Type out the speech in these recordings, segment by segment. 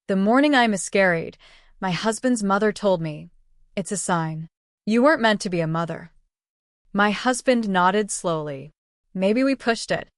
The morning I miscarried, my husband's mother told me, "It's a sign. You weren't meant to be a mother." My husband nodded slowly. Maybe we pushed it.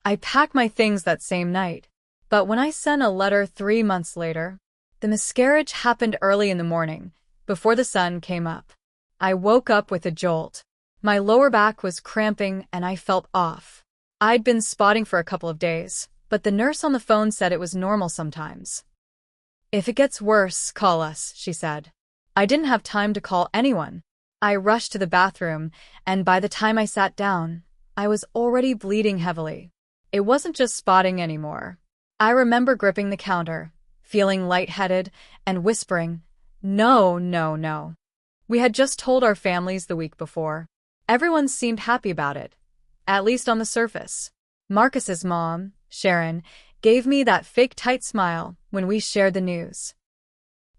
I packed my things that same night. But when I sent a letter 3 months later, the miscarriage happened early in the morning, before the sun came up. I woke up with a jolt. My lower back was cramping and I felt off. I'd been spotting for a couple of days, but the nurse on the phone said it was normal sometimes. "If it gets worse, call us," she said. I didn't have time to call anyone. I rushed to the bathroom, and by the time I sat down, I was already bleeding heavily. It wasn't just spotting anymore. I remember gripping the counter, feeling lightheaded, and whispering, "No, no, no." We had just told our families the week before. Everyone seemed happy about it, at least on the surface. Marcus's mom, Sharon, gave me that fake tight smile when we shared the news.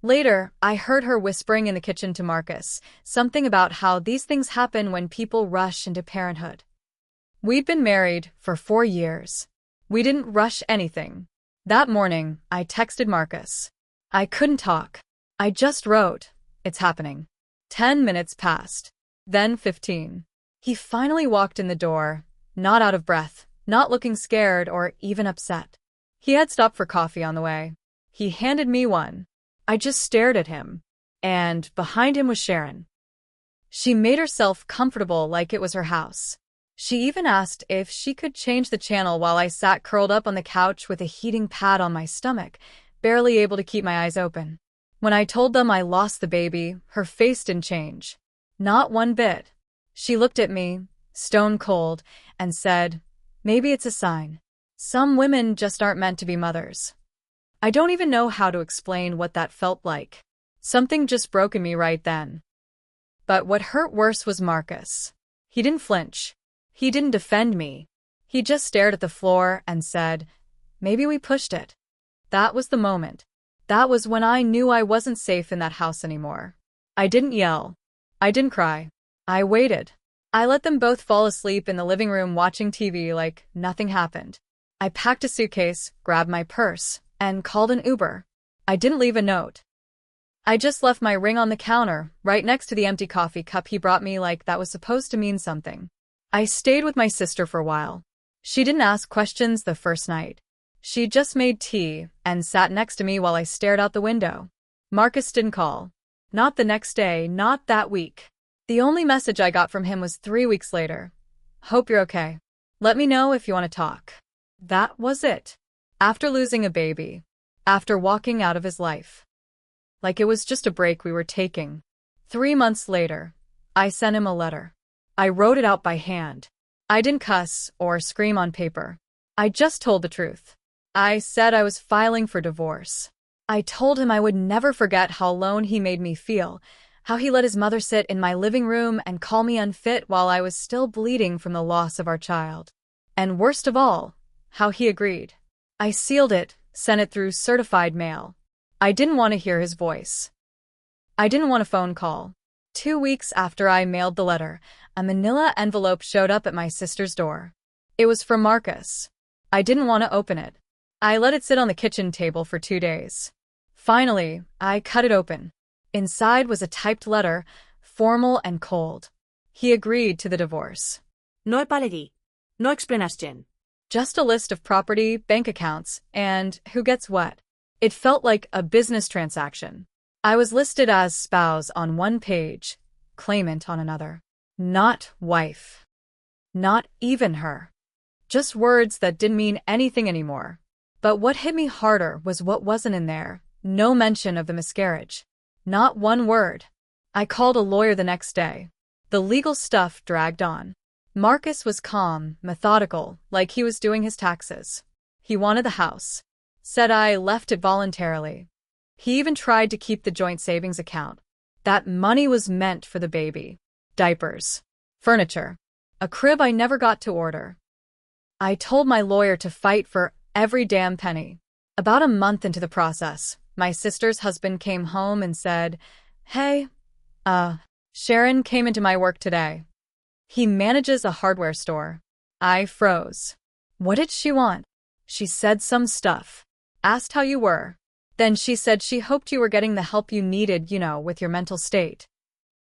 Later, I heard her whispering in the kitchen to Marcus, something about how these things happen when people rush into parenthood. We'd been married for 4 years. We didn't rush anything. That morning, I texted Marcus. I couldn't talk. I just wrote, "It's happening." 10 minutes passed. Then 15. He finally walked in the door, not out of breath, not looking scared or even upset. He had stopped for coffee on the way. He handed me one. I just stared at him. And behind him was Sharon. She made herself comfortable like it was her house. She even asked if she could change the channel while I sat curled up on the couch with a heating pad on my stomach, barely able to keep my eyes open. When I told them I lost the baby, her face didn't change. Not one bit. She looked at me, stone cold, and said, "Maybe it's a sign. Some women just aren't meant to be mothers." I don't even know how to explain what that felt like. Something just broke in me right then. But what hurt worse was Marcus. He didn't flinch. He didn't defend me. He just stared at the floor and said, "Maybe we pushed it." That was the moment. That was when I knew I wasn't safe in that house anymore. I didn't yell. I didn't cry. I waited. I let them both fall asleep in the living room watching TV like nothing happened. I packed a suitcase, grabbed my purse, and called an Uber. I didn't leave a note. I just left my ring on the counter, right next to the empty coffee cup he brought me like that was supposed to mean something. I stayed with my sister for a while. She didn't ask questions the first night. She just made tea and sat next to me while I stared out the window. Marcus didn't call. Not the next day, not that week. The only message I got from him was 3 weeks later. "Hope you're okay. Let me know if you want to talk." That was it. After losing a baby. After walking out of his life. Like it was just a break we were taking. 3 months later, I sent him a letter. I wrote it out by hand. I didn't cuss or scream on paper. I just told the truth. I said I was filing for divorce. I told him I would never forget how alone he made me feel, how he let his mother sit in my living room and call me unfit while I was still bleeding from the loss of our child. And worst of all, how he agreed. I sealed it, sent it through certified mail. I didn't want to hear his voice. I didn't want a phone call. 2 weeks after I mailed the letter, a manila envelope showed up at my sister's door. It was from Marcus. I didn't want to open it. I let it sit on the kitchen table for 2 days. Finally, I cut it open. Inside was a typed letter, formal and cold. He agreed to the divorce. No apology. No explanation. Just a list of property, bank accounts, and who gets what. It felt like a business transaction. I was listed as spouse on one page, claimant on another. Not wife. Not even her. Just words that didn't mean anything anymore. But what hit me harder was what wasn't in there. No mention of the miscarriage. Not one word. I called a lawyer the next day. The legal stuff dragged on. Marcus was calm, methodical, like he was doing his taxes. He wanted the house. Said I left it voluntarily. He even tried to keep the joint savings account. That money was meant for the baby. Diapers. Furniture. A crib I never got to order. I told my lawyer to fight for every damn penny. About a month into the process, my sister's husband came home and said, "Hey, Sharon came into my work today." He manages a hardware store. I froze. What did she want? She said some stuff. Asked how you were. Then she said she hoped you were getting the help you needed, with your mental state.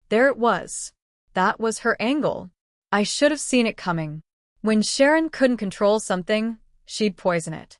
There it was. That was her angle. I should have seen it coming. When Sharon couldn't control something, she'd poison it.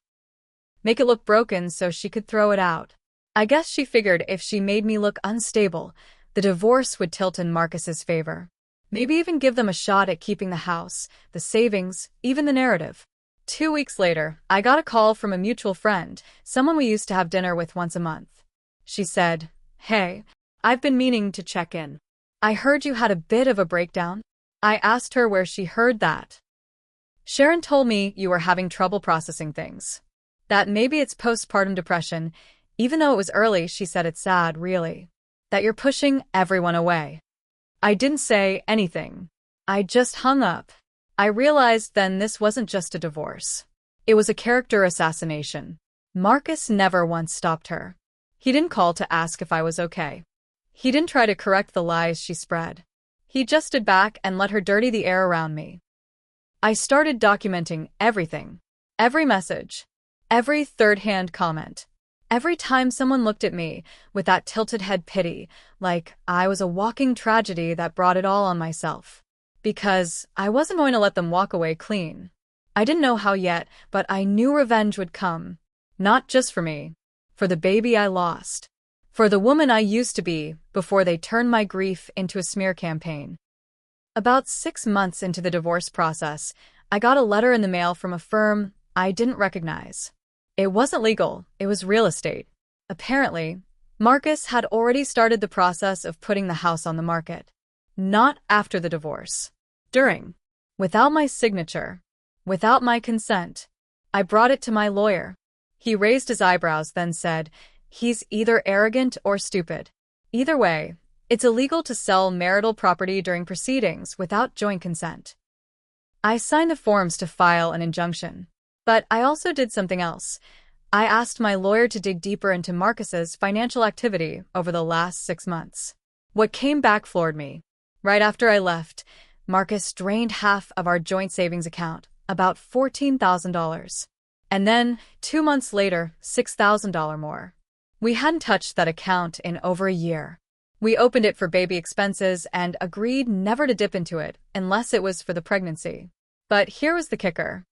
Make it look broken so she could throw it out. I guess she figured if she made me look unstable, the divorce would tilt in Marcus's favor. Maybe even give them a shot at keeping the house, the savings, even the narrative. 2 weeks later, I got a call from a mutual friend, someone we used to have dinner with once a month. She said, "Hey, I've been meaning to check in. I heard you had a bit of a breakdown." I asked her where she heard that. "Sharon told me you were having trouble processing things. That maybe it's postpartum depression. Even though it was early, she said it's sad, really. That you're pushing everyone away." I didn't say anything. I just hung up. I realized then this wasn't just a divorce. It was a character assassination. Marcus never once stopped her. He didn't call to ask if I was okay. He didn't try to correct the lies she spread. He just stood back and let her dirty the air around me. I started documenting everything. Every message. Every third-hand comment. Every time someone looked at me with that tilted head pity, like I was a walking tragedy that brought it all on myself. Because I wasn't going to let them walk away clean. I didn't know how yet, but I knew revenge would come. Not just for me. For the baby I lost. For the woman I used to be before they turned my grief into a smear campaign. About 6 months into the divorce process, I got a letter in the mail from a firm I didn't recognize. It wasn't legal, it was real estate. Apparently, Marcus had already started the process of putting the house on the market. Not after the divorce. During. Without my signature. Without my consent. I brought it to my lawyer. He raised his eyebrows, then said, "He's either arrogant or stupid. Either way, it's illegal to sell marital property during proceedings without joint consent." I signed the forms to file an injunction. But I also did something else. I asked my lawyer to dig deeper into Marcus's financial activity over the last 6 months. What came back floored me. Right after I left, Marcus drained half of our joint savings account, about $14,000. And then, 2 months later, $6,000 more. We hadn't touched that account in over a year. We opened it for baby expenses and agreed never to dip into it unless it was for the pregnancy. But here was the kicker.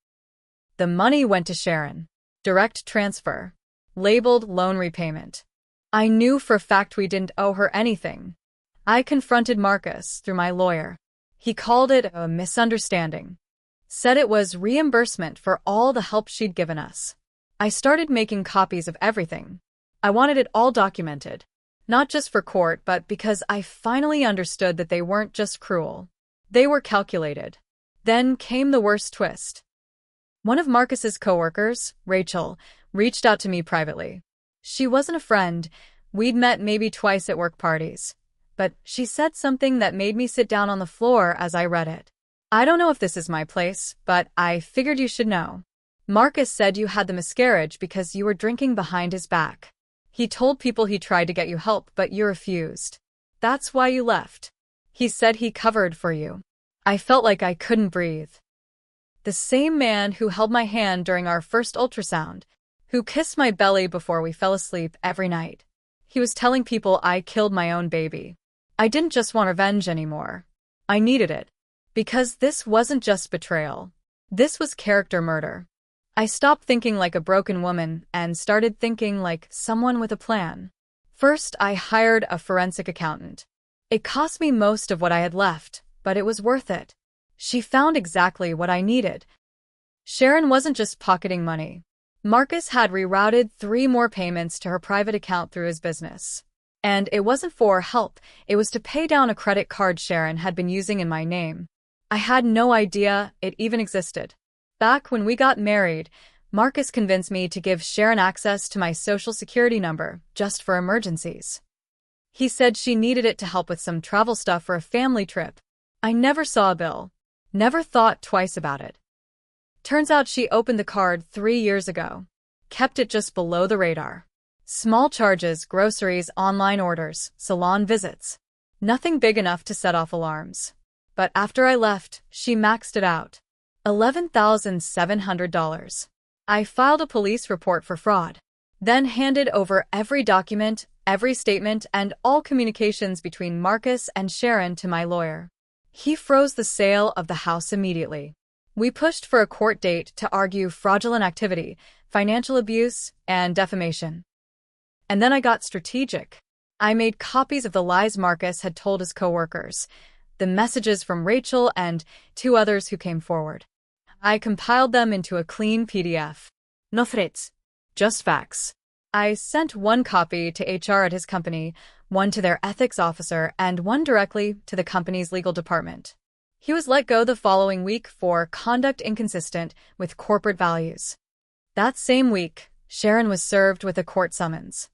The money went to Sharon. Direct transfer. Labeled loan repayment. I knew for a fact we didn't owe her anything. I confronted Marcus through my lawyer. He called it a misunderstanding. Said it was reimbursement for all the help she'd given us. I started making copies of everything. I wanted it all documented. Not just for court, but because I finally understood that they weren't just cruel. They were calculated. Then came the worst twist. One of Marcus's coworkers, Rachel, reached out to me privately. She wasn't a friend. We'd met maybe twice at work parties. But she said something that made me sit down on the floor as I read it. "I don't know if this is my place, but I figured you should know. Marcus said you had the miscarriage because you were drinking behind his back. He told people he tried to get you help, but you refused. That's why you left. He said he covered for you." I felt like I couldn't breathe. The same man who held my hand during our first ultrasound, who kissed my belly before we fell asleep every night. He was telling people I killed my own baby. I didn't just want revenge anymore. I needed it. Because this wasn't just betrayal. This was character murder. I stopped thinking like a broken woman and started thinking like someone with a plan. First, I hired a forensic accountant. It cost me most of what I had left, but it was worth it. She found exactly what I needed. Sharon wasn't just pocketing money. Marcus had rerouted 3 more payments to her private account through his business. And it wasn't for help, it was to pay down a credit card Sharon had been using in my name. I had no idea it even existed. Back when we got married, Marcus convinced me to give Sharon access to my social security number, just for emergencies. He said she needed it to help with some travel stuff for a family trip. I never saw a bill. Never thought twice about it. Turns out she opened the card 3 years ago. Kept it just below the radar. Small charges, groceries, online orders, salon visits. Nothing big enough to set off alarms. But after I left, she maxed it out. $11,700. I filed a police report for fraud. then handed over every document, every statement, and all communications between Marcus and Sharon to my lawyer. He froze the sale of the house immediately. We pushed for a court date to argue fraudulent activity, financial abuse, and defamation. And then I got strategic. I made copies of the lies Marcus had told his coworkers, the messages from Rachel and 2 others who came forward. I compiled them into a clean PDF. No threats. Just facts. I sent 1 copy to HR at his company, 1 to their ethics officer, and 1 directly to the company's legal department. He was let go the following week for conduct inconsistent with corporate values. That same week, Sharon was served with a court summons.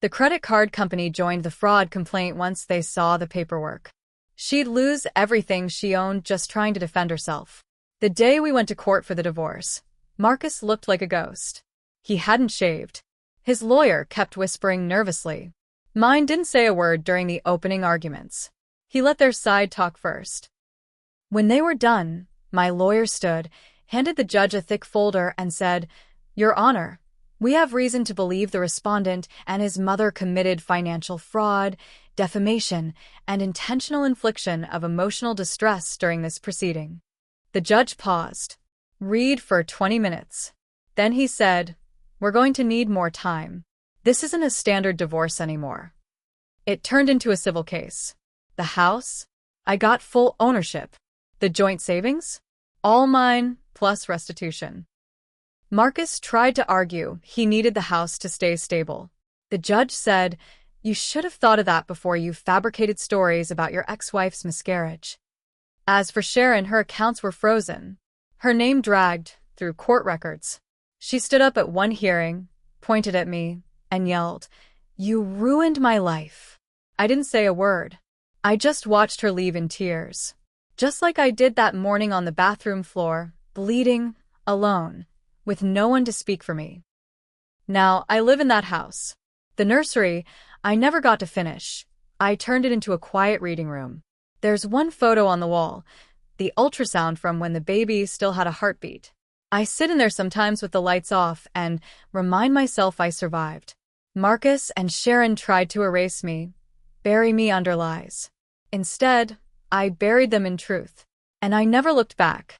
The credit card company joined the fraud complaint once they saw the paperwork. She'd lose everything she owned just trying to defend herself. The day we went to court for the divorce, Marcus looked like a ghost. He hadn't shaved. His lawyer kept whispering nervously. Mine didn't say a word during the opening arguments. He let their side talk first. When they were done, my lawyer stood, handed the judge a thick folder, and said, "Your Honor, we have reason to believe the respondent and his mother committed financial fraud, defamation, and intentional infliction of emotional distress during this proceeding." The judge paused. Read for 20 minutes. Then he said, "We're going to need more time. This isn't a standard divorce anymore." It turned into a civil case. The house? I got full ownership. The joint savings? All mine, plus restitution. Marcus tried to argue he needed the house to stay stable. The judge said, "You should have thought of that before you fabricated stories about your ex-wife's miscarriage." As for Sharon, her accounts were frozen. Her name dragged through court records. She stood up at one hearing, pointed at me, and yelled, "You ruined my life." I didn't say a word. I just watched her leave in tears. Just like I did that morning on the bathroom floor, bleeding, alone, with no one to speak for me. Now, I live in that house. The nursery, I never got to finish. I turned it into a quiet reading room. There's one photo on the wall, the ultrasound from when the baby still had a heartbeat. I sit in there sometimes with the lights off and remind myself I survived. Marcus and Sharon tried to erase me, bury me under lies. Instead, I buried them in truth. And I never looked back.